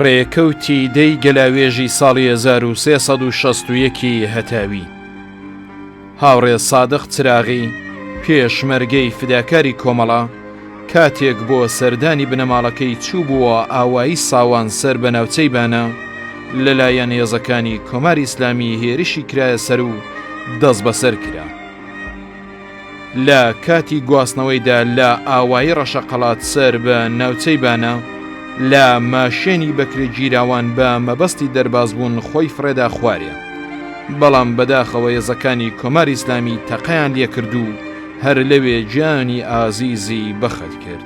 ڕێکەوتی دەی گەلاوێژی ساڵی 1361 هەتاوی. هاوڕێ سادق چراغی پێشمەرگەی فداکاری کۆمەڵە کاتێک بۆ سەردانی بنەماڵەکەی چوو بووە ئاوایی ساوان سەر بە ناوچەی بانە لەلایەن هێزەکانی کۆماری ئیسلامی هێرشی کرایە سەر و دەست بەسەر کرا. لە کاتی گواستنەوەیدا لە ئاوایی ڕەشەقەڵات سەر بە ناوچەی بانە لە ماشێنی بەکرێ گیراوان بە مەبەستی دەرباز بوون خۆی فرێدا خوارێ، بەڵام بەداخەوە هێزەکانی کۆماری ئیسلامی تەقەیان لێ کرد و هەر لەوێ گیانی ئازیزی بەخەت کرد.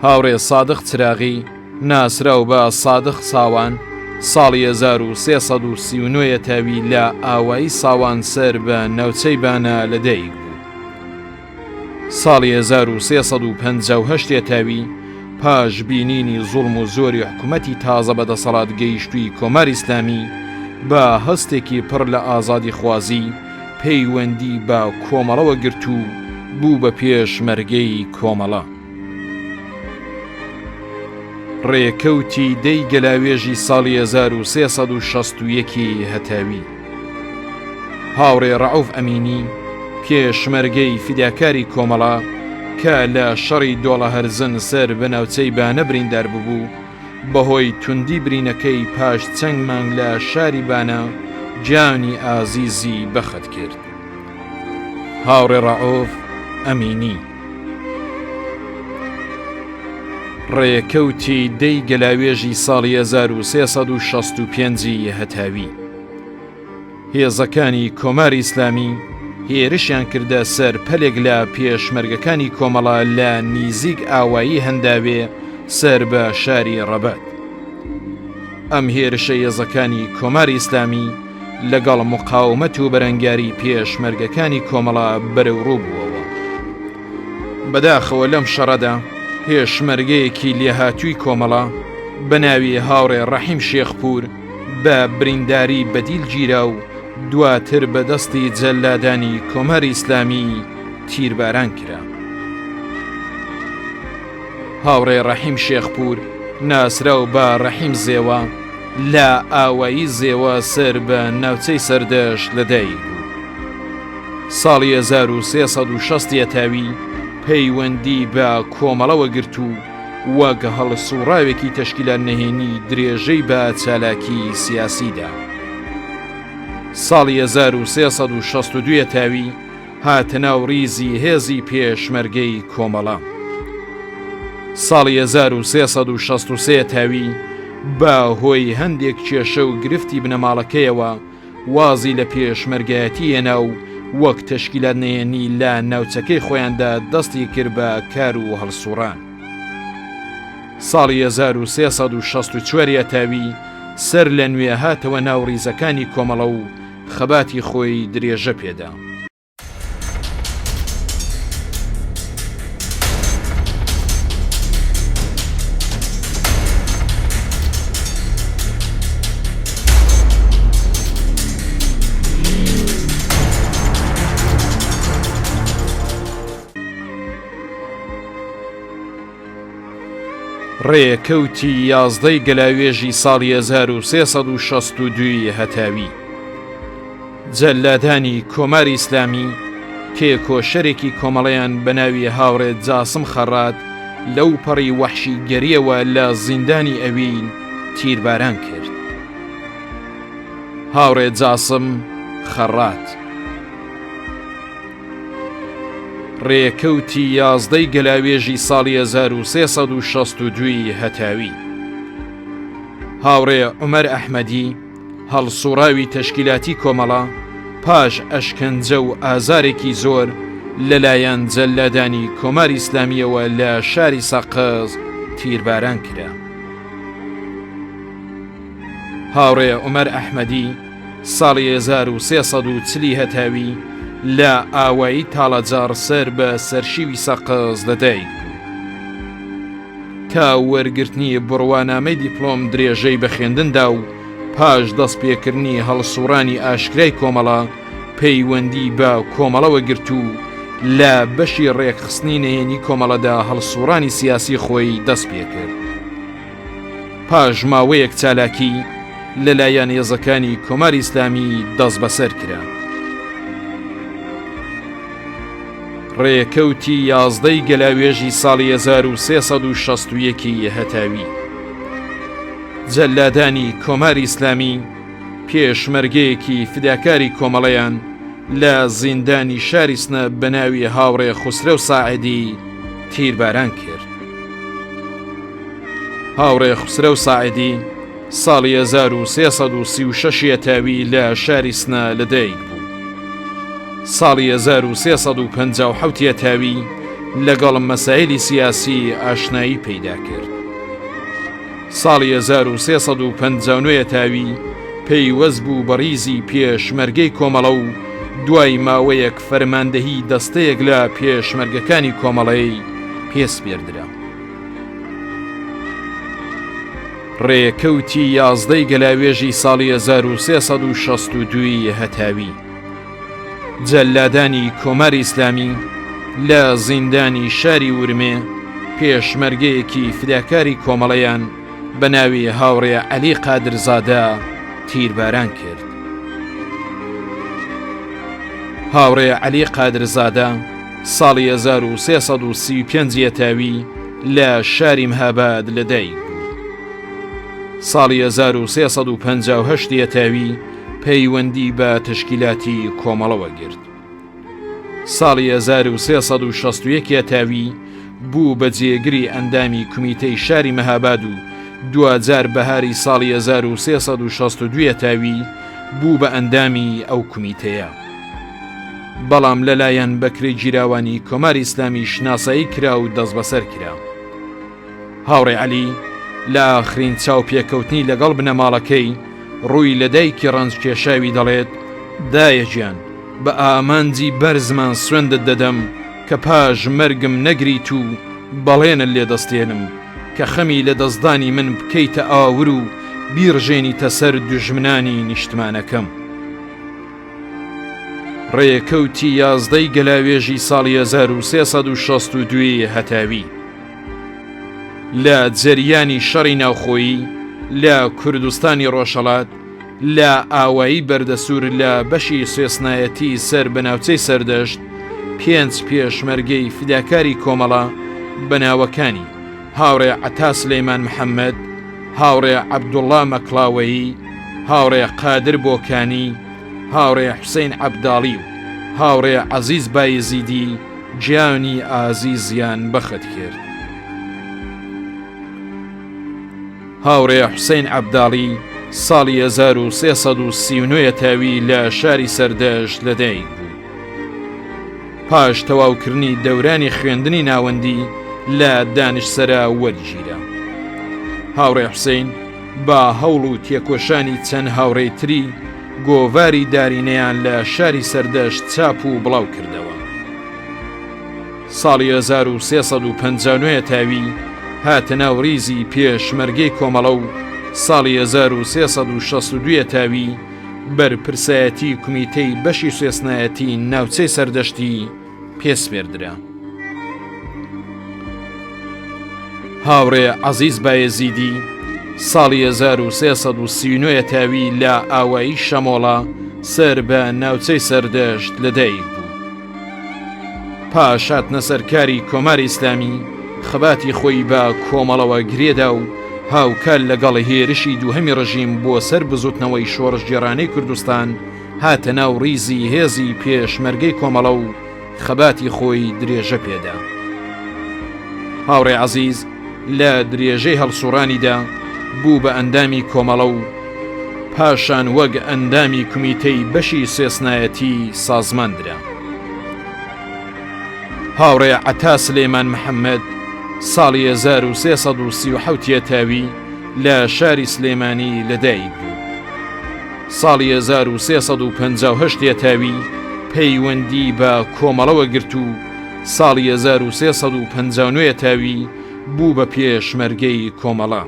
هاوڕێ سادق چراغی ناسراو بە سادق ساوان ساڵی 1339 تاوی لە ئاوایی ساوان سەر بە ناوچەی بانە لەدایک بوو. ساڵی 1358 تاوی پاش بینینی زوڵم و زۆری حکوومەتی تازە بەدەسەڵات گەیشتووی کۆماری ئیسلامی بە هەستێکی پڕ لە ئازادی خوازی پەیوەندی بە کۆمەڵەوە گرت و بوو بە پێشمەرگەی کۆمەڵە. ڕێکەوتی دەی گەلاوێژی ساڵی 1361 هەتاوی. هاوڕێ ڕەعوف ئەمینی پێشمەرگەی فیداکاری کۆمەڵە کە لە شەڕی دۆڵە هەرزن سەر بە ناوچەی بانە بریندار ببوو بەهۆی توندی برینەکەی پاش چەند مانگ لە شاری بانە گیانی ئازیزی بەخەت کرد. هاوڕێ ڕەعوف ئەمینی. ڕێکەوتی دەی گەلاوێژی ساڵی 1365 هەتاوی. هێزەکانی کۆماری ئیسلامی هێرشیان کردە سەر پەلێک لە پێشمەرگەکانی کۆمەڵە لە نیزیک ئاوایی هەنداوێ سەر بە شاری ڕەبەت. ئەم هێرشە هێزەکانی کۆماری ئیسلامی لەگەڵ مقاومەت و بەرەنگاری پێشمەرگەکانی کۆمەڵە بەرەوڕوو بووەوە. بەداخەوە لەم شەڕەدا پێشمەرگەیەکی لێهاتووی کۆمەڵە بە ناوی هاوڕێ ڕەحیم شێخپور بە برینداری بەدیل گیرا و دواتر بەدەستی جەلادانی کۆماری ئیسلامی تیرباران کرا. هاوڕێ ڕەحیم شێخپور ناسراو بە ڕەحیم زێوە لە ئاوایی زێوە سەر بە ناوچەی سەردەشت لەدایک بوو. ساڵی 1360 تاوی پەیوەندی بە کۆمەڵەوە گرت و وەک هەڵسوڕاوێکی تەشکیلات نەهێنی درێژەی بە چالاکی سیاسیدا. ساڵی 1362 تاوی هاتە ناو ڕیزی هێزی پێشمەرگەی کۆمەڵە. ساڵی 1363 تاوی بە هۆی هەندێک کێشە و گرفتی بنەماڵەکەیەوە وازی لە پێشمەرگایەتی هێنا و وەک تەشکیلات نەهێنی لە ناوچەکەی خۆیاندا دەستی کرد بە کار و هەڵسوڕان. ساڵی 1364 تاوی سەر لە نوێ هاتەوە ناو ڕیزەکانی کۆمەڵە و خەباتی خۆی درێژە پێدا. ڕێکەوتی 11 گەلاوێژی ساڵی 1362 هەتاوی. جەلادانی کۆماری ئیسلامی کێکۆشەرێکی کۆمەڵەیان بە ناوی هاوڕێ جاسم خەڕات لەو پەڕی وەحشی گەریەوە لە زیندانی ئەوین تیرباران کرد. هاوڕێ جاسم خەڕات. ڕێکەوتی 11 گەلاوێژی ساڵی 1362 هەتاوی. هاوڕێ عومەر ئەحمەدی هەڵسوڕاوی تەشکیلاتی کۆمەڵە پاش ئەشکەنجە و ئازارێکی زۆر لەلایەن جەلادانی کۆماری ئیسلامیەوە لە شاری سەقز تیرباران کرا. هاوڕێ عومەر ئەحمەدی ساڵی 1340 هەتاوی لە ئاوایی تاڵەجار سەر بە سەرشیوی سەقز لەدایک بوو. تا وەرگرتنی بڕوانامەی دیپلۆم درێژەی بە خوێندندا و پاش دەستپێکردنی هەڵسوڕانی ئاشکرای کۆمەڵە پەیوەندی بە کۆمەڵەوە گرت و لە بەشی ڕێکخستنی نهێنی کۆمەڵەدا هەڵسوڕانی سیاسی خۆی دەست پێ کرد. پاش ماوەیەک چالاکی لەلایەن هێزەکانی کۆماری ئیسلامی دەست بەسەر کرا. ڕێکەوتی 11 گەلاوێژی ساڵی 1361 هەتاوی. جەلادانی کۆماری ئیسلامی پێشمەرگەیەکی فداکاری کۆمەڵەیان لە زیندانی شاری سنە بە ناوی هاوڕێ خوسرە و ساعیدی تیرباران کرد. هاوڕێ خوسرە و ساعیدی ساڵی 1336 هەتاوی لە شاری سنە لەدایک بوو. ساڵی 1357 هەتاوی لەگەڵ مەسائلی سیاسی ئاشنایی پەیدا کرد. ساڵی 1359 هەتاوی پەیوەست بوو بە ڕیزی پێشمەرگەی کۆمەڵە و دوای ماوەیەک فەرماندەهی دەستەیەک لە پێشمەرگەکانی کۆمەڵەی پێسپێردرا. ڕێکەوتی 11 گەلاوێژی ساڵی 1362 هەتاوی. جەلادانی کۆماری ئیسلامی لە زیندانی شاری ورمێ پێشمەرگەیەکی فداکاری کۆمەڵەیان بە ناوی هاوڕێ عەلی قادرزادە تیرباران کرد. هاوڕێ عەلی قادرزادە ساڵی 1335 هەتاوی لە شاری مەهاباد لەدایک بوو. ساڵی 1358 هەتاوی پەیوەندی بە تشکیلاتی کۆمەڵەوە گرت. ساڵی 1361 هەتاوی بوو بە جێگری ئەندامی کومیتەی شاری مەهاباد و دوجار بەهاری ساڵی 1362 هەتاوی بوو بە ئەندامی ئەو کومیتەیە. بەڵام لەلایەن بەکرێ گیراوانی کۆماری ئیسلامی شناسایی کرا و دەست بەسەر کرا. هاوڕێ عەلی لە ئاخرین چاوپێکەوتنی لەگەڵ بنەماڵەکەی ڕووی لە دایکی ڕەنجکێشاوی دەڵێت: دایەگیان، بە ئامانجی بەرزمان سوێندت دەدەم کە پاش مەرگم نەگریت و بەڵێنت لێدەستێنم کە خەمی لە دەستدانی من بکەیتە ئاور و بیڕژێنیتە سەر دوژمنانی نیشتمانەکەم. ڕێکەوتی 11 گەلاوێژی ساڵی 1362 هەتاوی. لە جەریانی شەڕی ناوخۆیی لە کوردستانی ڕۆژهەڵات لە ئاوایی بەردەسوور لە بەشی سوێسنایەتی سەر بە ناوچەی سەردەشت 5 پێشمەرگەی فداکاری کۆمەڵە بەناوەکانی هاوڕێ عەتا سلەیمان محەممەد، هاوڕێ عەبدوڵڵا مەکڵاوەیی، هاوڕێ قادر بۆکانی، هاوڕێ حوسێن عەبداڵی و هاوڕێ عەزیز بایزیدی گیانی ئازیزیان بەخت کرد. هاوڕێ حوسێن عەبداڵی ساڵی 1339 هەتاوی لە شاری سەردەشت لەدایک بوو. پاش تەواوکردنی دەورانی خوێندنی ناوەندی لە دانشسەرا وەرگیرە. هاوڕێ حوسێن با هەوڵ و تێکۆشانی چەند هاوڕێی تری گۆڤاری دارینەیان لە شاری سەردەشت چاپ و بڵاو کردەوە. ساڵی 1359 هەتاوی هاتە ناو ڕیزی پێشمەرگەی کۆمەڵە و ساڵی 1362 هەتاوی بەرپرسایەتی کومیتەی بەشی سوێسنایەتی ناوچەی سەردەشتی پێسپێردرا. هاوڕێ عەزیز بایزیدی ساڵی 1339 هەتاوی لە ئاوایی شەمۆڵە سەر بە ناوچەی سەردەشت لەدایک بوو. پاش هاتنە سەرکاری کۆماری ئیسلامی خەباتی خۆی بە کۆمەڵەوە گرێدا و هاوکار لەگەڵ هێرشی دووهەمی ڕژیم بۆ سەر بزوتنەوەی شۆڕژگێڕانەی کوردستان هاتە ناو ڕیزی هێزی پێشمەرگەی کۆمەڵە و خەباتی خۆی درێژە پێدا. هاوڕێ عەزیز لە درێژەی هەڵسوڕانیدا بوو بە ئەندامی کۆمەڵە و پاشان وەک ئەندامی کومیتەی بەشی سوێسنایەتی سازماندرا. هاوڕێ عەتا سلەیمان محەممەد ساڵی 1337 هەتاوی لە شاری سلێمانی لەدایک بوو. ساڵی 1358 هەتاوی پەیوەندی بە کۆمەڵەوە گرت و ساڵی 1359 هەتاوی بوو بە پێشمەرگەی کۆمەڵە.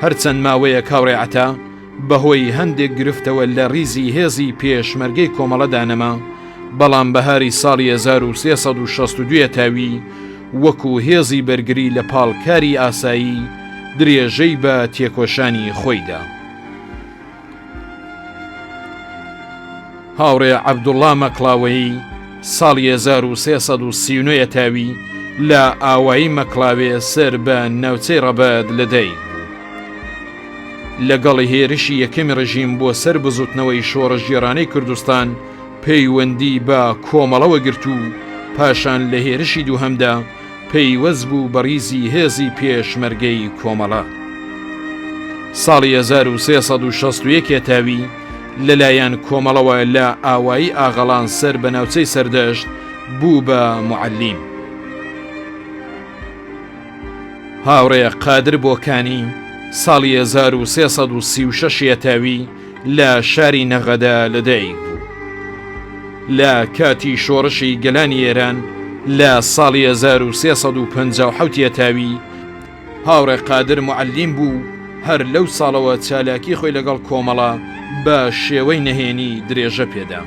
هەرچەند ماوەیە هاوڕێ عەتا بەهۆی هەندێک گرفتەوە لە ڕیزی هێزی پێشمەرگەی کۆمەڵەدا نەما، بەڵام بەهاری ساڵی 1362 هەتاوی وەکو هێزی بەرگری لە پاڵکاری ئاسایی درێژەی بە تێکۆشانی خۆیدا. هاوڕێ عەبدوڵڵا مەکڵاوەیی ساڵی 1339 تاوی لە ئاوایی مەکڵاوێ سەر بە ناوچەی ڕەبەد لەدەی لەگەڵی هێرشی یەکەمی ڕژیم بۆ سەر بزوتنەوەی شۆڕەژێرانەی کوردستان پەیوەندی بە کۆمەڵەوە گرت و پاشان لە هێرشی دووهەمدا پەیوەست بوو بە ریزی هێزی پێشمەرگەی کۆمەڵە. ساڵی 1361 تاوی لەلایەن کۆمەڵەوە لە ئاوایی ئاغەڵان سەر بە ناوچەی سەردەشت بوو بە معەلیم. هاوڕێ قادر بۆکانی ساڵی 1336 تاوی لە شاری نەغەدا لەدایک بوو. لە کاتی شۆڕشی گەلانی ئێران لە ساڵی 1357 تاوی هاوڕێ قادر معەلیم بوو، هەر لەو ساڵەوە چالاکی خۆی لەگەڵ کۆمەڵە بە شێوەی نەهێنی درێژە پێدا.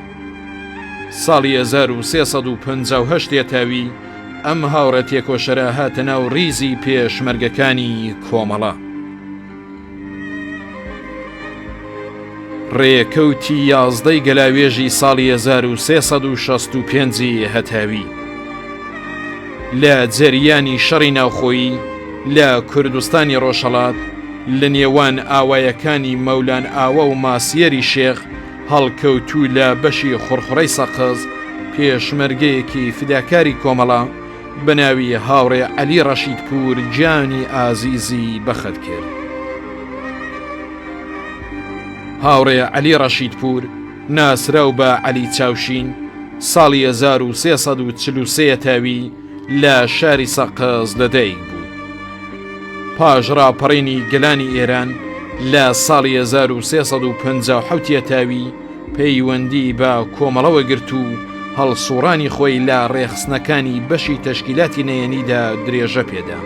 ساڵی 1358 تاوی ئەم هاوڕێ تێکۆشەرە هاتە ناو ریزی پێشمەرگەکانی کۆمەڵە. ڕێکەوتی 11 گەلاوێژی ساڵی 1365 هەتاوی لە جەریانی شەڕی ناوخۆیی لە کوردستانی ڕۆژهەڵات لە نێوان ئاوایەکانی مەولان ئاوە و ماسیەری شێخ هەڵکەوتوو لە بەشی خوڕخڕەی سەقز پێشمەرگەیەکی فداکاری کۆمەڵە بە ناوی هاوڕێ عەلی ڕەشیدپور گیانی ئازیزی بەخت کرد. هاوڕێ عەلی ڕەشیدپور ناسراو بە عەلی چاوشین ساڵی 1343 تاوی لە شاری سەقز لەدایک بوو. پاش ڕاپەڕینی گەلانی ئێران لە ساڵی 1357 تاوی پەیوەندی بە کۆمەڵەوە گرت و هەڵسوڕانی خۆی لە ڕێخستنەکانی بەشی تەشکیلاتی نەیەنیدا درێژە پێدا.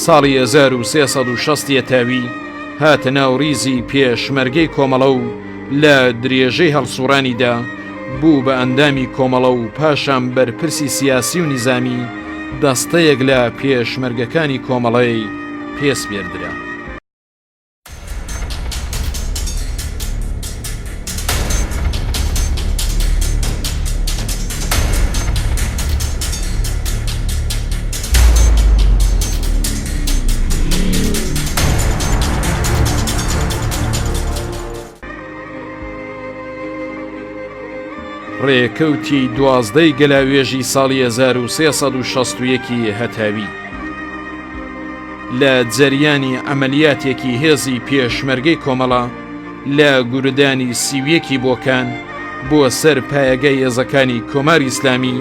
ساڵی 1360 تاوی هاتە ناو ریزی پێشمەرگەی کۆمەڵە و لە درێژەی هەڵسوڕانیدا بوو بە ئەندامی کۆمەڵە و پاشان بەرپرسی سیاسی و نیزامی دەستەیەک لە پێشمەرگەکانی کۆمەڵەی پێسپێردرا. ڕێکەوتی 12 گەلاوێژی ساڵی 1361 هەتاوی لە جەریانی ئەمەلیاتێکی هێزی پێشمەرگەی کۆمەڵە لە گوردانی سیویەکی بۆکان بۆ سەر پایەگەی هێزەکانی کۆماری ئیسلامی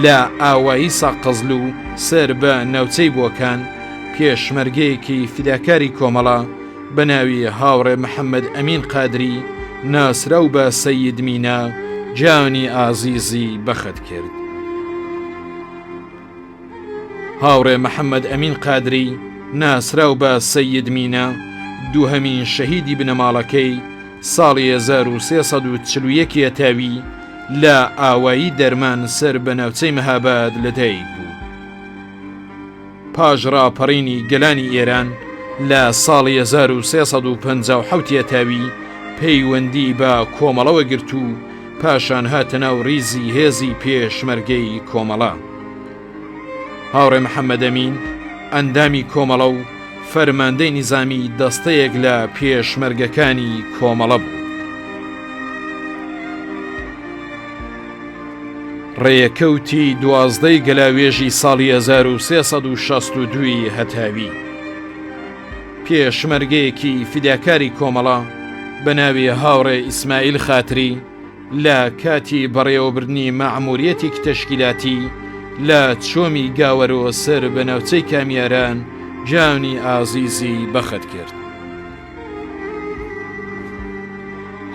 لە ئاوایی ساقەزل و سەر بە ناوچەی بۆکان پێشمەرگەیەکی فیداکاری کۆمەڵە بە ناوی هاوڕێ محەممەد ئەمین قادری ناسراو بە سەید مینا گیانی ئازیزی بەخت کرد. هاوڕێ محەممەد ئەمین قادری ناسراو بە سەید مینا دووهەمین شەهیدی بنەماڵەکەی ساڵی 1341 تاوی لە ئاوایی دەرمان سەر بە ناوچەی مەهاباد لەدایک بوو. پاش ڕاپەڕینی گەلانی ئێران لە ساڵی 1357 تاوی پەیوەندی بە کۆمەڵەوە گرت و پاشان هاتە ناو ریزی هێزی پێشمەرگەی کۆمەڵە. هاوڕێ محەممەد ئەمین ئەندامی کۆمەڵە و فەرماندەی نیزامی دەستەیەک لە پێشمەرگەکانی کۆمەڵە بوو. ڕێکەوتی 12 گەلاوێژی ساڵی 1362 هەتاوی پێشمەرگەیەکی فیداکاری کۆمەڵە بە ناوی هاوڕێ ئیسماعیل خاتری لە کاتی بەڕێوەبردنی مەعموریەتێکی تەشکیلاتی لە چۆمی گاوەرەوە سەر بە ناوچەی کامیاران گیانی ئازیزی بەخت کرد.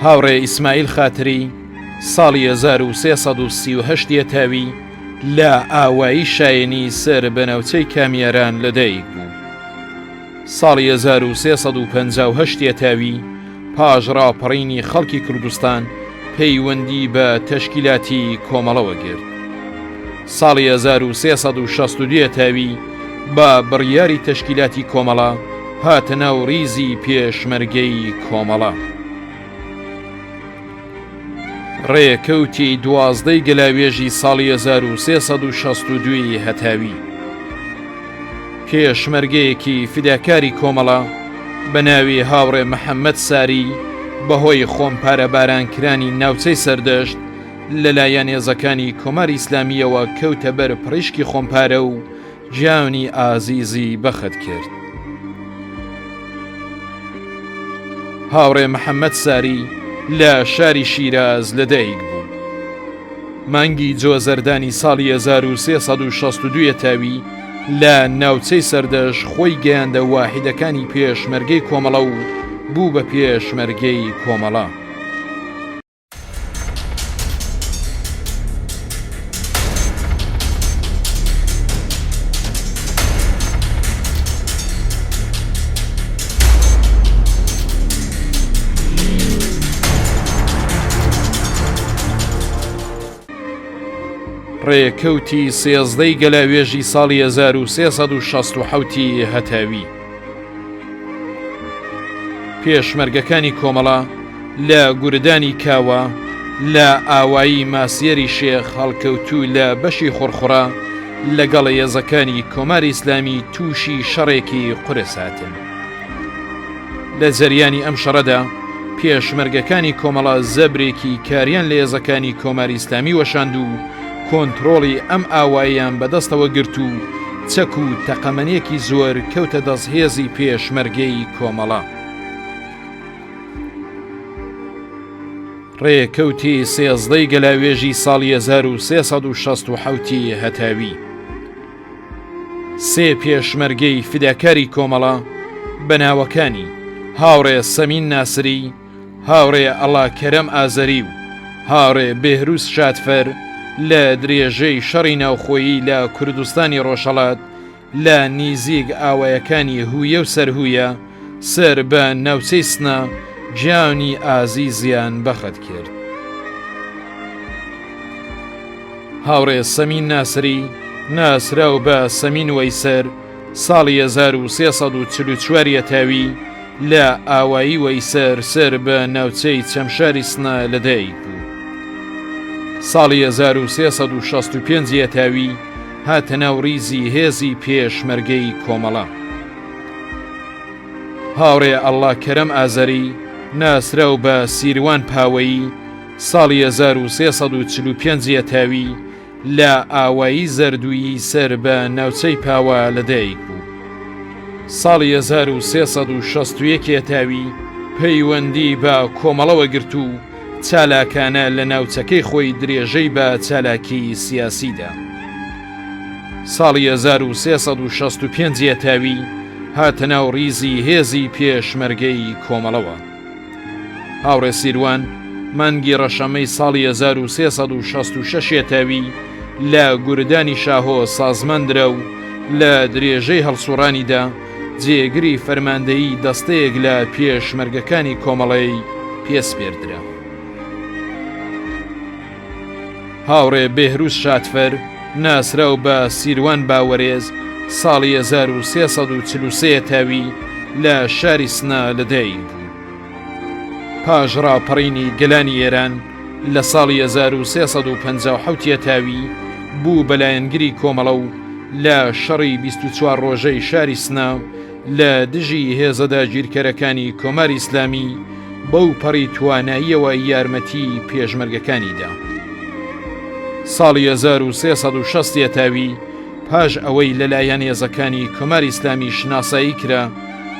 هاوڕێ ئیسماعیل خاتری ساڵی 1338 تاوی لە ئاوایی شایەنی سەر بە ناوچەی کامیاران لەدایک بوو. ساڵی 1358 تاوی پاش ڕاپەڕینی خەڵکی کوردستان پەیوەندی بە تەشکیلاتی کۆمەڵەوە گرت. ساڵی 1362 تاوی بە بڕیاری تەشکیلاتی کۆمەڵە هاتە ناو ریزی پێشمەرگەی کۆمەڵە. ڕێکەوتی 12 گەلاوێژی ساڵی 1362 هەتاوی پێشمەرگەیەکی فیداکاری کۆمەڵە بە ناوی هاوڕێ محەممەد ساری بەهۆی خۆمپارە بارانکرانی ناوچەی سەردەشت لەلایەن هێزەکانی کۆماری ئیسلامیەوە کەوتە بەر پڕیشکی خۆمپارە و گیانی ئازیزی بەخت کرد. هاوڕێ محەممەد ساری لە شاری شیراز لەدایک بوو. مانگی جۆزەردانی ساڵی 1362 تاوی لە ناوچەی سەردەش خۆی گەیاندە واحیدەکانی پێشمەرگەی کۆمەڵە و بوو بە پێشمەرگەی کۆمەڵە. ڕێکەوتی 13 گەلاوێژی ساڵی 1367 هەتاوی پێشمەرگەکانی کۆمەڵە لە گوردانی کاوە لە ئاوایی ماسیێری شێخ هەڵکەوتوو لە بەشی خۆرخڕا لەگەڵ هێزەکانی کۆماری ئیسلامی تووشی شەڕێکی قورس هاتن. لە جەریانی ئەم شەڕەدا پێشمەرگەکانی کۆمەڵە زەبرێکی کاریان لە هێزەکانی کۆماری ئیسلامی وەشاند و کۆنتڕۆڵی ئەم ئاواییان بەدەستەوە گرت و چەک و تەقەمەنێکی زۆر کەوتە دەستهێزی پێشمەرگەی کۆمەڵە. ڕێکەوتی 13 گەلاوێژی ساڵی 1367 هەتاوی سێ پێشمەرگەی فیداکاری کۆمەڵە بەناوەکانی هاوڕێ سەمین ناسری، هاوڕێ ئەڵا کەرەم ئازەری و هاوڕێ بێهروس شاتفەر لە درێژەی شەڕی ناوخۆیی لە کوردستانی ڕۆژهەڵات لە نیزیگ ئاوایەکانی هویە و سەرهویە سەر بە ناوچەی سنە گیانی ئازیزیان بەخت کرد. هاوڕێ سەمین ناسری ناسراو بە سەمین وەیسەر ساڵی 1344 تاوی لە ئاوایی وەیسەر سەر بە ناوچەی چەمشاری سنە لەدایک بوو. ساڵی 1365 تاوی هاتە ناو ریزی هێزی پێشمەرگەی کۆمەڵە. هاوڕێ ئەڵڵا کەرەم ئازەری ناسراو بە سیروان پاوەیی ساڵی 1345 تاوی لە ئاوایی زەردووی سەر بە ناوچەی پاوە لەدایک بوو. ساڵی 1361 تاوی پەیوەندی بە کۆمەڵەوە گرت و چالاکانە لە ناوچەکەی خۆی درێژەی بە چالاکی سیاسیدا. ساڵی 1365 تاوی هاتە ناو ریزی هێزی پێشمەرگەی کۆمەڵەوە. هاوڕێ سیروان مانگی ڕەشەمەی ساڵی 1366 تاوی لە گوردانی شاهۆ سازمەندرە و لە درێژەی هەڵسوڕانیدا جێگری فەرماندەیی دەستەیەک لە پێشمەرگەکانی کۆمەڵەی پێسپێردرا. هاوڕێ بێهروس شاتفەر ناسراو بە سیروان باوەرێز ساڵی 1343 تاوی لە شاری سنە لەدایک بوو. پاش ڕاپەڕینی گەلانی ئێران لە ساڵی 1357 تاوی بوو بەلایەنگری کۆمەڵە و لە شەڕی 24 ڕۆژەی شاری سنە لە دژی هێزەدا گیرکەرەکانی کۆماری ئیسلامی بەو پەڕی تواناییەوە یارمەتی پێشمەرگەکانیدا. ساڵی 1360 تاوی پاش ئەوەی لەلایەن هێزەکانی کۆماری ئیسلامی شناسایی کرا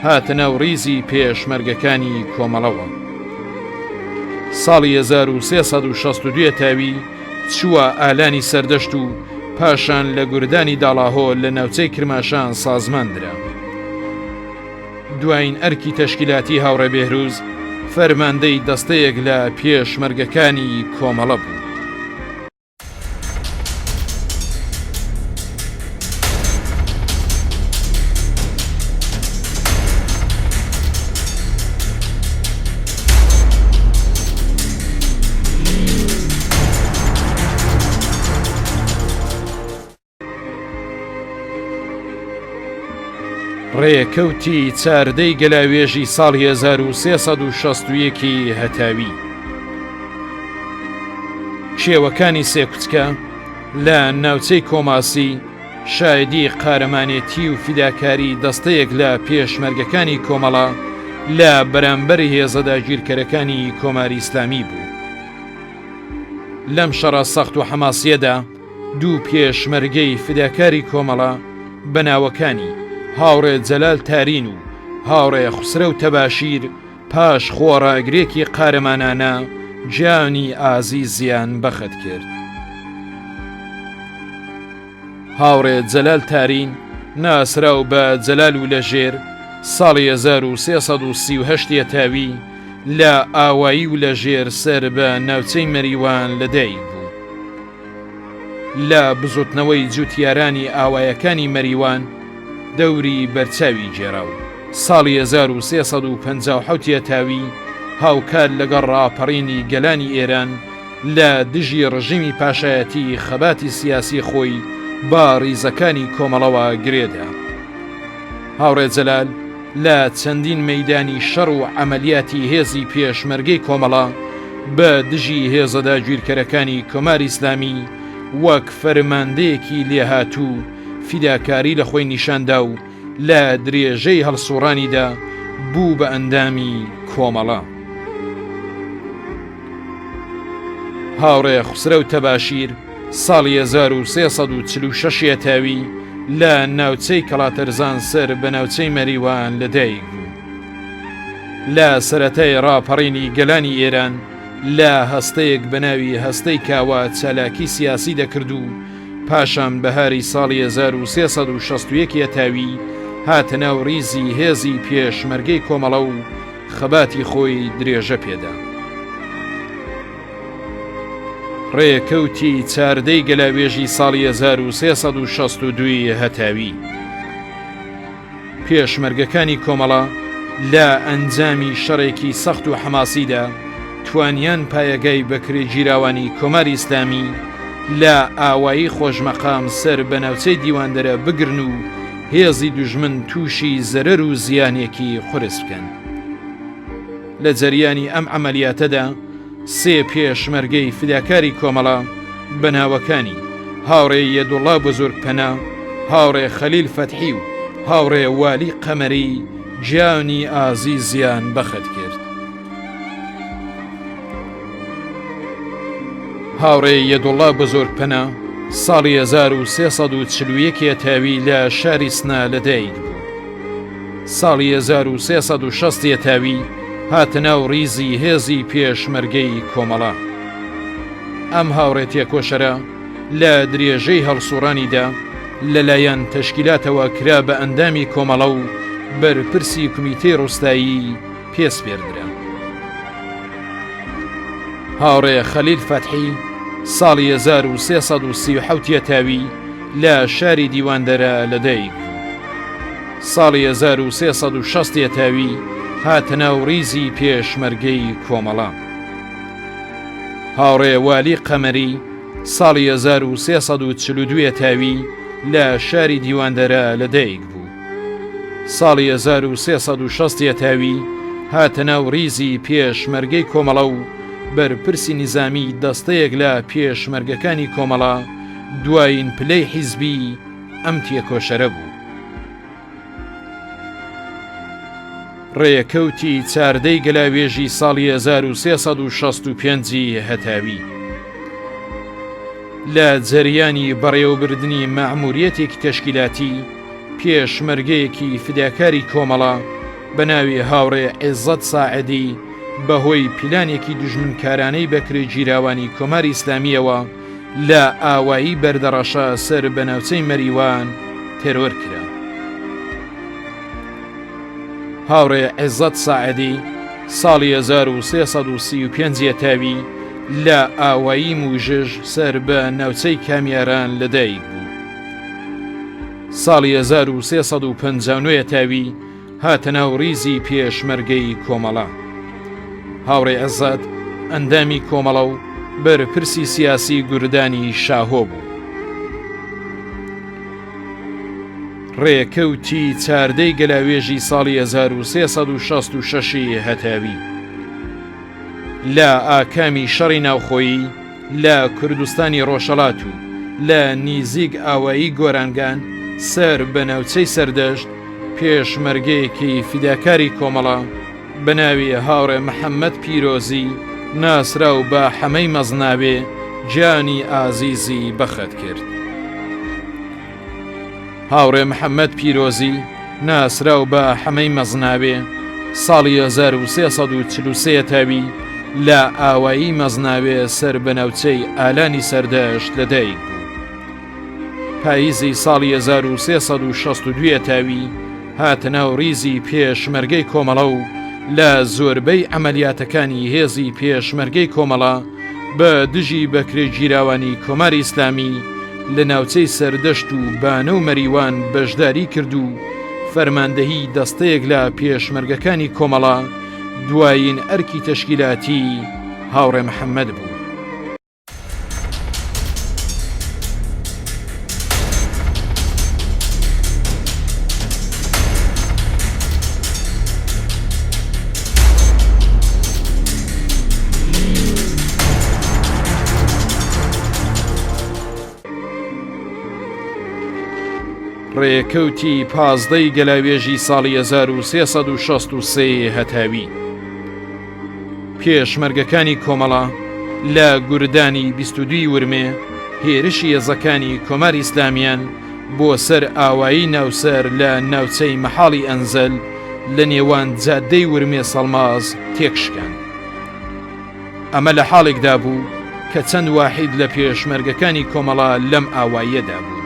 هاتە ناو ریزی پێشمەرگەکانی کۆمەڵەوە. ساڵی 1362 تاوی چووە ئالانی سەردەشت و پاشان لە گوردانی داڵاهۆ لە ناوچەی کرماشان سازماندرا. دوایین ئەرکی تەشکیلاتی هاوڕێ بێهروز فەرماندەی دەستەیەک لە پێشمەرگەکانی کۆمەڵە بوو. ڕێکەوتی چاردەی گەلاوێژی ساڵی 1361 هەتاوی. کێوەکانی سێکوچکە لە ناوچەی کۆماسی شایدی قارەمانێتی و فیداکاری دەستەیەک لە پێشمەرگەکانی کۆمەڵە لە بەرامبەری هێزەدا گیرکەرەکانی کۆماری ئیسلامی بوو. لەم شەڕە سەخت و حەماسیەدا دوو پێشمەرگەی فیداکاری کۆمەڵە بەناوەکانی هاوڕێ جەلال تارین و هاوڕێ خوسرە و تەباشیر پاش خۆڕاگرێکی قارەمانانە گیانی ئازیزیان بەخت کرد. هاوڕێ جەلال تارین ناسراو بە جەلال و لەژێر ساڵی 1338 تاوی لە ئاوایی و لەژێر سەر بە ناوچەی مەریوان لەدایک بوو. لە بزوتنەوەی جوتیارانی ئاوایەکانی مەریوان دەوری بەرچاوی جێراو. ساڵی 1357 تاوی هاوکار لەگەڵ ڕاپەڕینی گەلانی ئێران لە دژی ڕژیمی پاشایەتی خەباتی سیاسی خۆی با ڕیزەکانی کۆمەڵەوە گرێدا. هاوڕێ جەلال لە چەندین مەیدانی شەڕ و عەمەلیاتی هێزی پێشمەرگەی کۆمەڵە بە دژی هێزەدا گیرکەرەکانی کۆماری ئیسلامی وەک فەرماندەیەکی لێهاتوو فیداکاری لە خۆی نیشاندا و لە درێژەی هەڵسوڕانیدا بوو بە ئەندامی کۆمەڵە. هاوڕێ خوسرە و تەباشیر ساڵی 1346 تاوی لە ناوچەی کەڵاتەرزان سەر بە ناوچەی مەریوان لەدایک بوو. لە سەرەتای ڕاپەڕینی گەلانی ئێران لە هەستەیەک بەناوی هەستەی کاوە چالاکی سیاسی دەکرد و پاشان بەهاری ساڵی 1361 تاوی هاتە ناو ڕیزی هێزی پێشمەرگەی کۆمەڵە و خەباتی خۆی درێژە پێدا. ڕێکەوتی چاردەی گەلاوێژی ساڵی 1362 هەتاوی. پێشمەرگەکانی کۆمەڵە لە ئەنجامی شەڕێکی سەخت و حەماسیدا توانیان پایەگای بەکرێ گیراوانی کۆماری ئیسلامی لە ئاوایی خۆشمەقام سەر بە ناوچەی دیواندەرە بگرن و هێزی دوژمن تووشی زەرەر و زیانێکی قورس بکەن. لە جەریانی ئەم عەمەلیاتەدا سێ پێشمەرگەی فیداکاری کۆمەڵە بەناوەکانی هاوڕێ یەدوڵڵا بزورگپەنا، هاوڕێ خەلیل فەتحی و هاوڕێ والی قەمەری گیانی ئازیزیان بەخت کرد. هاوڕێ یەدوڵڵا بزورگپەنا ساڵی 1341 تاوی لە شاری سنا لەدایک بوو. ساڵی 1360 تاوی هاتە ناو ڕیزی هێزی پێشمەرگەی کۆمەڵە. ئەم هاوڕێتیە کۆشەرە لە درێژەی هەڵسوڕانیدا لەلایەن تەشکیلاتەوە کرا بە ئەندامی کۆمەڵە و بەرپرسی کومیتەی ڕۆستایی پێسپێردرا. هاوڕێ خەلیل فەتحی ساڵی 1337 تاوی لە شاری دیواندەرە لەدایک بوو. ساڵی 1360 تاوی هاتە ناو ڕیزی پێشمەرگەی کۆمەڵە. هاوڕێ والی قەمەری ساڵی 1342 تاوی لە شاری دیواندەرە لەدایک بوو. ساڵی 1360 تاوی هاتە ناو ڕیزی پێشمەرگەی کۆمەڵە و بەرپرسی نیزامی دەستەیەک لە پێشمەرگەکانی کۆمەڵە دوایین پلەی حیزبی ئەم تێکۆشەرە بوو. ڕێکەوتی چاردەی گەلاوێژی ساڵی 1365 هەتاوی. لە جەریانی بەڕێوەبردننی مەعموریەتێکی تەشکیلاتی پێشمەرگەیەکی فیداکاری کۆمەڵە بە ناوی هاوڕێ عیزەت ساعدی بەهۆی پیلانێکی دوژمنکارانەی بەکرێ گیراوانی کۆماری ئیسلامیەوە لە ئاوایی بەردەڕەشە سەر بە ناوچەی مەریوان تێرۆر کرا. هاوڕێ عیزەت ساعدی ساڵی 1335 تاوی لە ئاوایی موژژ سەر بە ناوچەی کامیاران لەدایک بوو. ساڵی 1359 تاوی هاتە ناو ڕیزی پێشمەرگەی کۆمەڵە. هاوڕێ عیزەت ئەندامی کۆمەڵە و بەرپرسی سیاسی گوردانی شاهۆ بوو. ڕێکەوتی چاردەی گەلاوێژی ساڵی 1366 هەتاوی لە ئاکامی شەڕی ناوخۆیی لە کوردستانی ڕۆژهەڵات و لە نیزیگ ئاوایی گۆرانگان سەر بە ناوچەی سەردەشت پێشمەرگەیەکی فیداکاری کۆمەڵە بە ناوی هاوڕێ محەممەد پیرۆزی ناسرا و بە حەمەی مەزناوێ گیانی ئازیزی بەخەت کرد. هاوڕێ محەممەد پیرۆزی ناسرا و بە حەمەی مەزناوێ ساڵی 1343 تاوی لە ئاوایی مەزناوێ سەر بە ناوچەی ئالانی سەردەشت لەدایک بوو. پاییزی ساڵی 1362 تاوی هاتە ناو ریزی پێشمەرگەی کۆمەڵە و لە زۆربەی ئەمەلیاتەکانی هێزی پێشمەرگەی کۆمەڵە بە دژی بەکرێ گیراوانی کۆماری ئیسلامی لە ناوچەی سەردەشت و بانە و مەریوان بەشداری کرد و فەرماندەهی دەستەیەک لە پێشمەرگەکانی کۆمەڵە دوایین ئەرکی تەشکیلاتی هاوڕێ محەممەد بوو. ڕێکەوتی پازدەی گەلاوێژی ساڵی 1363 هەتاوی پێشمەرگەکانی کۆمەڵە لە گوردانی 22 ورمێ هێرشی هێزەکانی کۆماری ئیسلامیان بۆ سەر ئاوایی ناوسەر لە ناوچەی مەحاڵی ئەنزەل لە نێوان جادەی ورمێ سەڵماز تێکشکان. ئەمە لە حاڵێکدا بوو کە چەند واحید لە پێشمەرگەکانی کۆمەڵە لەم ئاواییەدا بوو.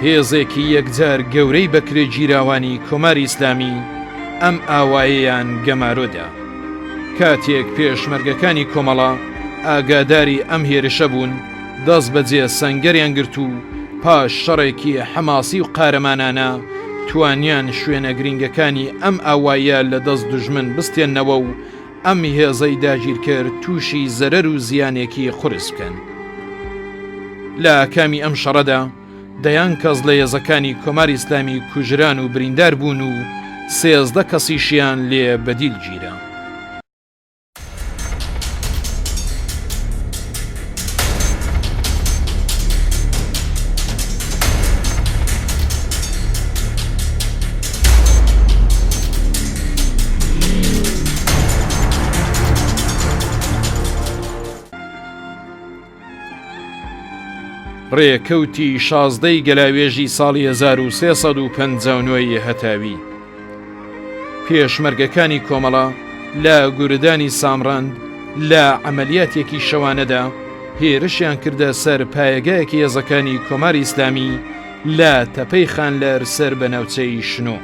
هێزێکی یەکجار گەورەی بەکرێ گیراوانی کۆماری ئیسلامی ئەم ئاواییان گەمارۆدا. کاتێک پێشمەرگەکانی کۆمەڵە ئاگاداری ئەم هێرشە بوون دەست بەجێ سەنگەریان گرت و پاش شەڕێکی حەماسی و قارەمانانە توانیان شوێنە گرنگەکانی ئەم ئاواییە لە دەست دوژمن بستێنەوە و ئەم هێزەی داگیرکرد تووشی زەرەر و زیانێکی قورس بکەن. لە ئاکامی ئەم شەڕەدا دەیان کەس لە هێزەکانی کۆماری ئیسلامی کوژران و بریندار بوون و 13 کەسیشیان لێ بەدیل گیرە. ڕێکەوتی 16 گەلاوێژی ساڵی 1359 هەتاوی پێشمەرگەکانی کۆمەڵە لە گوردانی سامڕاند لە عەمەلیاتێکی شەوانەدا هێرشیان کردە سەر پایەگایەکی هێزەکانی کۆماری ئیسلامی لە تەپەی خانلەر سەر بە ناوچەی شنۆ.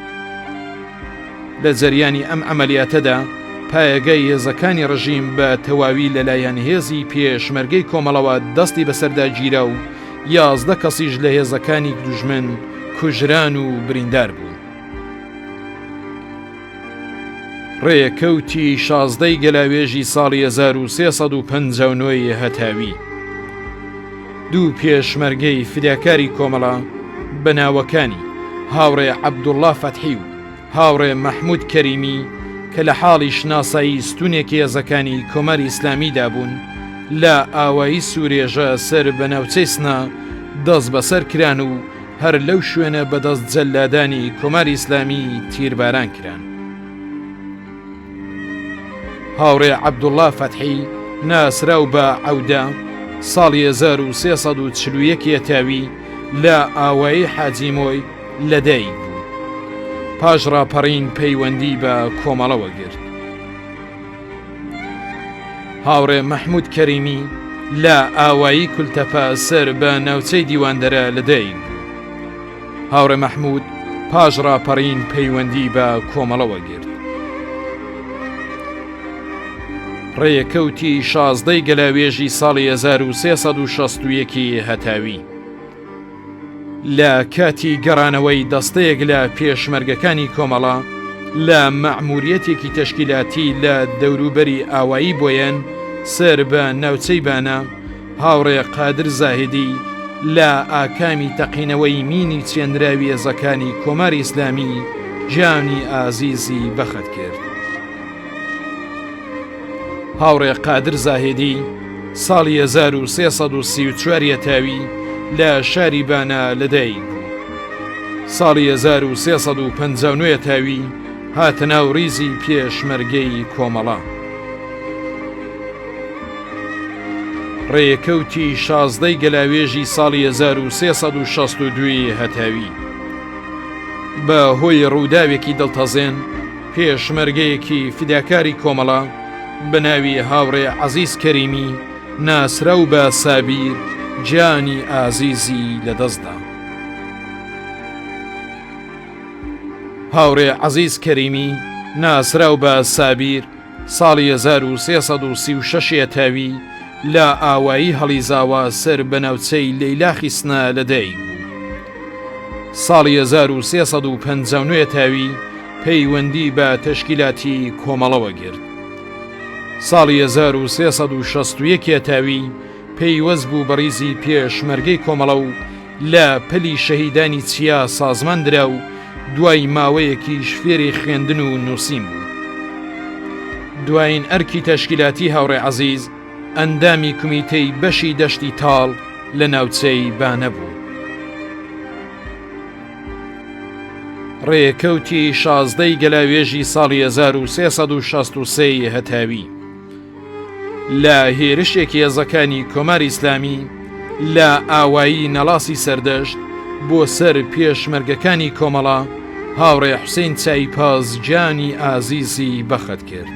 لە جەریانی ئەم عەمەلیاتەدا پایەگای هێزەکانی ڕژیم بە تەواوی لەلایەن هێزی پێشمەرگەی کۆمەڵەوە دەستی بەسەردا گیرا و 11 کەسیش لە هێزەکانی دوژمن کوژران و بریندار بوون. ڕێکەوتی 16 گەلاوێژی ساڵی 1359 هەتاوی دوو پێشمەرگەی فیداکاری کۆمەڵە بە ناوەکانی هاوڕێ عەبدوڵڵا فەتحی و هاوڕێ مەحموود کەریمی کە لە حاڵی شناسایی ستونێکی هێزەکانی کۆماری ئیسلامیدا بوون لە ئاوایی سوورێژە سەر بە ناوچەی سنا دەست بەسەر کران و هەر لەو شوێنە بەدەست جەلادانی کۆماری ئیسلامی تیرباران کران. هاوڕێ عەبدوڵڵا فەتحی ناسرا و بە عەودە ساڵی 1341 هەتاوی لە ئاوایی حاجیمۆی لەدایک بوو. پاش ڕاپەڕین پەیوەندی بە کۆمەڵەوە گرت. هاوڕێ مەحموود کەریمی لە ئاوایی کولتەپە سەر بە ناوچەی دیواندەرە لەدایک بوو. هاوڕێ مەحموود پاش ڕاپەڕین پەیوەندی بە کۆمەڵەوە گرت. ڕێکەوتی 16 گەلاوێژی ساڵی 1361 هەتاوی لە کاتی گەڕانەوەی دەستەیەک لە پێشمەرگەکانی کۆمەڵە لە مەعموریەتێکی تەشکیلاتی لە دەوروبەری ئاوایی بۆیەن سەر بە ناوچەی بانە هاوڕێ قادر زاهیدی لە ئاکامی تەقینەوەی مینی چێنراوی هێزەکانی کۆماری ئیسلامی گیانی ئازیزی بەخت کرد. هاوڕێ قادر زاهێدی ساڵی 1334 تاوی لە شاری بانە لەدایک بوو. ساڵی 1359 تاوی هاتە ناو ڕیزی پێشمەرگەی کۆمەڵە. ڕێکەوتی 16 گەلاوێژی ساڵی 1362 هەتاوی بە هۆی ڕووداوێکی دڵتەزێن پێشمەرگەیەکی فیداکاری کۆمەڵە بە ناوی هاوڕێ عەزیز کەریمی ناسرا و بە سابیر گیانی ئازیزی لەدەستدا. هاوڕێ عەزیز کەریمی ناسرا و بە سابیر ساڵی 1336 تاوی لە ئاوایی هەڵیزاوە سەر بە ناوچەی لەیلا خیسنە لەدایک بوو. ساڵی 1359 تاوی پەیوەندی بە تەشکیلاتی کۆمەڵەوە گرت. ساڵی 1361 تاوی پەیوەست بوو بە ڕیزی پێشمەرگەی کۆمەڵە و لە پەلی شەهیدانی چیا سازمان درا و دوای ماوەیەکیش فێری خوێندن و نووسین بوو. دوایین ئەرکی تەشکیلاتی هاوڕێ عەزیز ئەندامی کمیتەی بەشی دەشتی تاڵ لە ناوچەی بانە بوو. ڕێکەوتی 16 گەلاوێژی ساڵی 1363 هەتاوی لە هێرشێکی هێزەکانی کۆماری ئیسلامی لە ئاوایی نەڵاسی سەردەشت بۆ سەر پێشمەرگەکانی کۆمەڵە هاوڕێ حوسێن چایپاز گیانی ئازیزی بەخت کرد.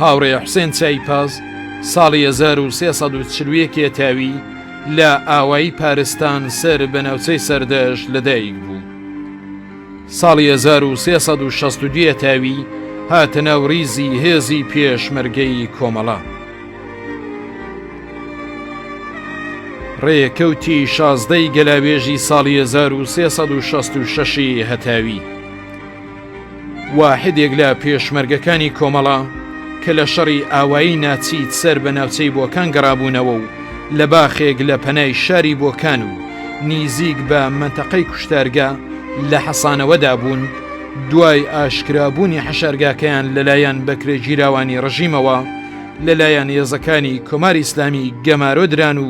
هاوڕێ حوسێن چایپاز ساڵی 1340 تاوی لە ئاوایی پارستان سەر بە ناوچەی سەردەشت لەدایک بوو. ساڵی 1362 تاوی هاتە ناو ڕیزی هێزی پێشمەرگەی کۆمەڵە. ڕێکەوتی 16 گەلاوێژی ساڵی 1366 هەتاوی واحدێک لە پێشمەرگەکانی کۆمەڵە کە لە شەڕی ئاوایی ناچیت سەر بە ناوچەی بۆکان گەڕابوونەوە و لە باخێک لە پەنای شاری بۆکان و نیزیک بە منتەقەی کوشتارگا لە حەسانەوەدا بوون، دوای ئاشکرابوونی حەشارگاکەیان لەلایەن بەکرێگیراوانی ڕژیمەوە لەلایەن هێزەکانی کۆماری ئیسلامی گەمارۆدران و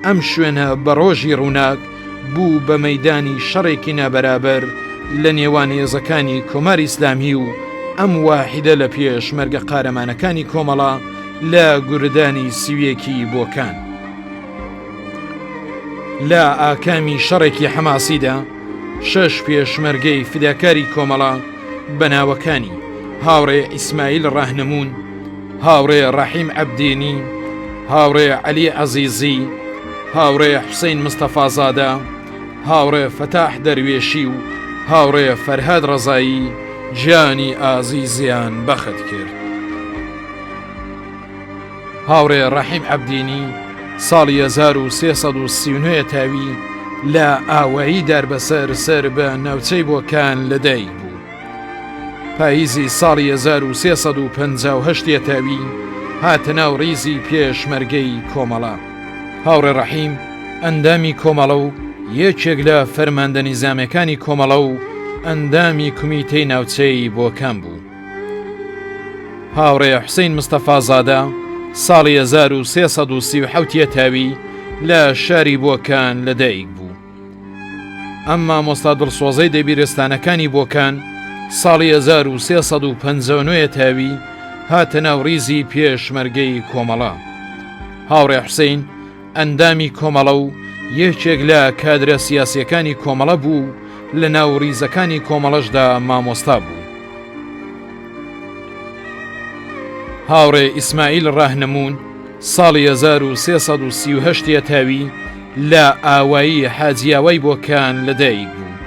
ئەم شوێنە بە ڕۆژی ڕووناک بوو بە مەیدانی شەڕێکی نابەرابەر لە نێوان هێزەکانی کۆماری ئیسلامی و ئەم واحدە لە پێشمەرگە قارەمانەکانی کۆمەڵە لە گوردانی سویەکی بۆکان. لە ئاکامی شەڕێکی حەماسیدا 6 پێشمەرگەی فیداکاری کۆمەڵە بەناوەکانی هاوڕێ ئیسماعیل ڕاهنمون، هاوڕێ ڕەحیم عەبدینی، هاوڕێ عەلی عەزیزی، هاوڕێ حوسێن مستەفازادە، هاوڕێ فەتاح دەروێشی و هاوڕێ فەرهاد ڕەزایی گیانی ئازیزیان بەخت کرد. هاوڕێ ڕەحیم عەبدینی ساڵی 1339 تاوی لە ئاوایی داربەسەر سەر بە ناوچەی بۆکان لەدایک بوو. پاییزی ساڵی 1358 تاوی هاتە ناو ڕیزی پێشمەرگەی کۆمەڵە. هاوڕێ ڕەحیم ئەندامی کۆمەڵە و یەکێک لە فەرماندە نیزامەکانی کۆمەڵە و ئەندامی کمیتەی ناوچەی بۆکان بوو. هاوڕێ حوسێن مستەفازادە ساڵی 1337 تاوی لە شاری بۆکان لەدایک بوو. ئەمما مۆستا دڵسۆزەی دەبیرستانەکانی بۆکان ساڵی 1359 تاوی هاتە ناو ڕیزی پێشمەرگەی کۆمەڵە. هاوڕێ حوسێن ئەندامی کۆمەڵە و یەکێک لە کادرە سیاسیەکانی کۆمەڵە بوو، لە ناو ڕیزەکانی کۆمەڵەشدا مامۆستا بوو. هاوڕێ ئیسماعیل ڕاهنمون ساڵی 1338 تاوی لە ئاوایی حاجیاوای بۆکان لەدایک بوو.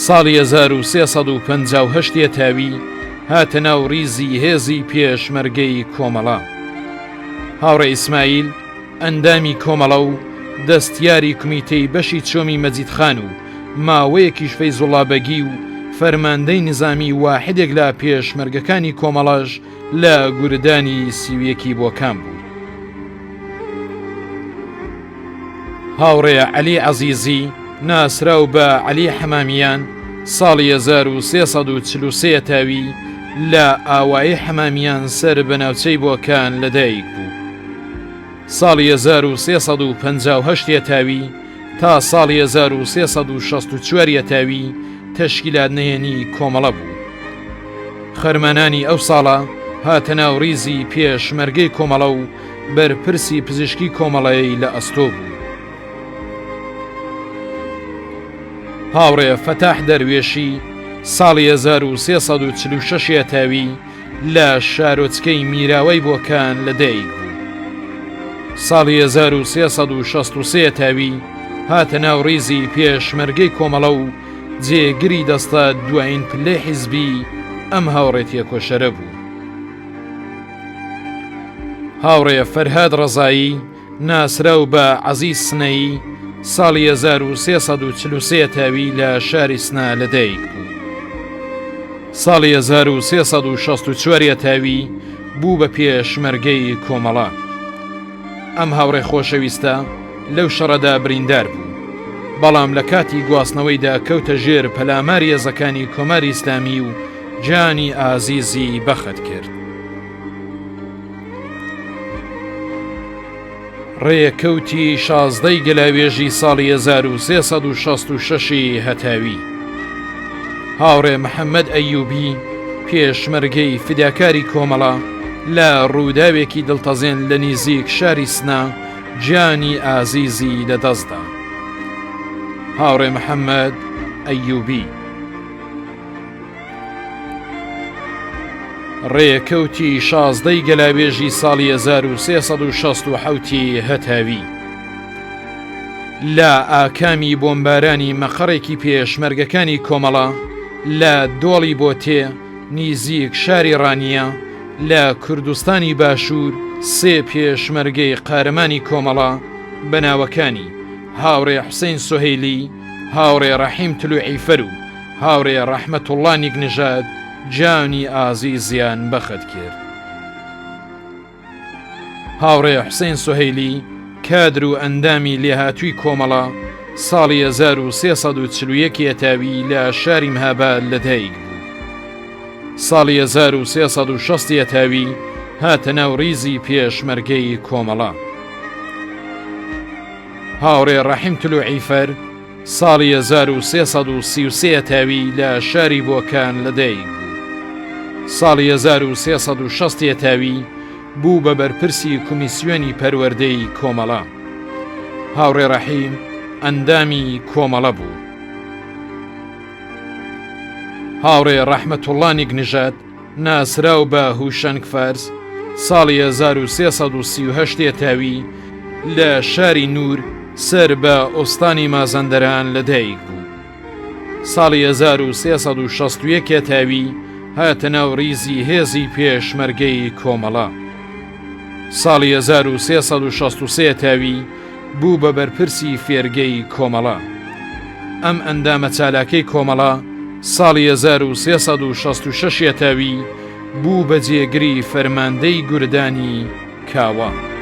ساڵی 1358 تاوی هاتە ناو ڕیزی هێزی پێشمەرگەی کۆمەڵە. هاوڕێ ئیسماعیل ئەندامی کۆمەڵە و دەستیاری کمیتەی بەشی چۆمی مەجیدخان و ماوەیەکیش فەیزوڵڵا بەگی و فەرماندەی نظامی واحدێک لە پێشمەرگەکانی کۆمەڵەش لە گوردانی سیویەکی بۆکان بوو. هاوڕێ عەلی عەزیزی ناسراو بە عەلی حەمامیان ساڵی 1343 تاوی لە ئاوایی حەمامیان سەر بە ناوچەی بۆکان لەدایک بوو. ساڵی 1358 تاوی تا ساڵی 1364 تاوی تەشکیلات نهێنی کۆمەڵە بوو. خەرمانانی ئەو ساڵە هاتە ناو ڕیزی پێشمەرگەی کۆمەڵە و بەرپرسی پزیشکی کۆمەڵەیەی لە ئەستۆ بوو. هاوڕێ فەتاح دەروێشی ساڵی 1346 تاوی لە شارۆچکەی میراوەی بۆکان لەدایک بوو. ساڵی 1363 تاوی هاتە ناو ڕیزی پێشمەرگەی کۆمەڵە و جێگری دەستە دوایین پلەی حیزبی ئەم هاوڕێتیە کۆشەرە بوو. هاوڕێ فەرهاد ڕەزایی ناسراو بە عەزیز سنەیی ساڵی 1343 تاوی لە شاری سنا لەدایک بوو. ساڵی 1364 تاوی بوو بە پێشمەرگەی کۆمەڵە. ئەم هاوڕێ خۆشەویستە لەو شەڕەدا بریندار بوو، بەڵام لە کاتی گواستنەوەیدا کەوتە ژێر پەلاماری هێزەکانی کۆماری ئیسلامی و جانی ئازیزی بەخت کرد. ڕێکەوتی 16 گەلاوێژی ساڵی 1366 هەتاوی. هاوڕێ محەممەد ئەیوبی پێشمەرگەی فیداکاری کۆمەڵە لە ڕووداوێکی دڵتەزێن لە نزیک شاری سنا جانی ئازیزی لەدەستدا. هاوڕێ محەممەد ئەیوبی. ڕێکەوتی 16 گەلاوێژی ساڵی 1367 هەتاوی. لە ئاکامی بۆمبارانی مەخەڕێکی پێشمەرگەکانی کۆمەڵە لە دۆڵی بۆتێ نزیک شاری ڕانیە لە کوردستانی باشوور سێ پێشمەرگەی قارەمانی کۆمەڵە بەناوەکانی هاوڕێ حوسێن سوهەیلی، هاوڕێ ڕەحیم تلوعیفەر و هاوڕێ ڕەحمەتوڵڵا نیگنژاد جانی ئازیزیان بەخت کرد. هاوڕێ حوسێن سوهەیلی کادر و ئەندامی لێهاتووی کۆمەڵە ساڵی 1341 تاوی لە شاری مهاباد لەدایک بوو. ساڵی 1360 تاوی هاتە ناو ڕیزی پێشمەرگەی کۆمەڵە. هاوڕێ ڕەحیم تلوعیفەر ساڵی 1333 تاوی لە شاری بۆکان لەدایک بوو. ساڵی 1360 تاوی بوو بە بەرپرسی کۆمیسیۆنی پەروەردەی کۆمەڵە. هاوڕێ ڕەحیم ئەندامی کۆمەڵە بوو. هاوڕێ ڕەحمەتوڵڵا نیگنژاد ناسراو بە هوشەنگ فارس ساڵی 1338 تاوی لە شاری نور سەر بە ئۆستانی مازەندەران لەدایک بوو. ساڵی 1361 تاوی هاتە ناو ڕیزی هێزی پێشمەرگەی کۆمەڵە. ساڵی 1363 تاوی بوو بە بەرپرسی فێرگەی کۆمەڵە. ئەم ئەندامە چالاکەی کۆمەڵە ساڵی 1366 تاوی بوو بە جێگری فەرماندەی گوردانی کاوە.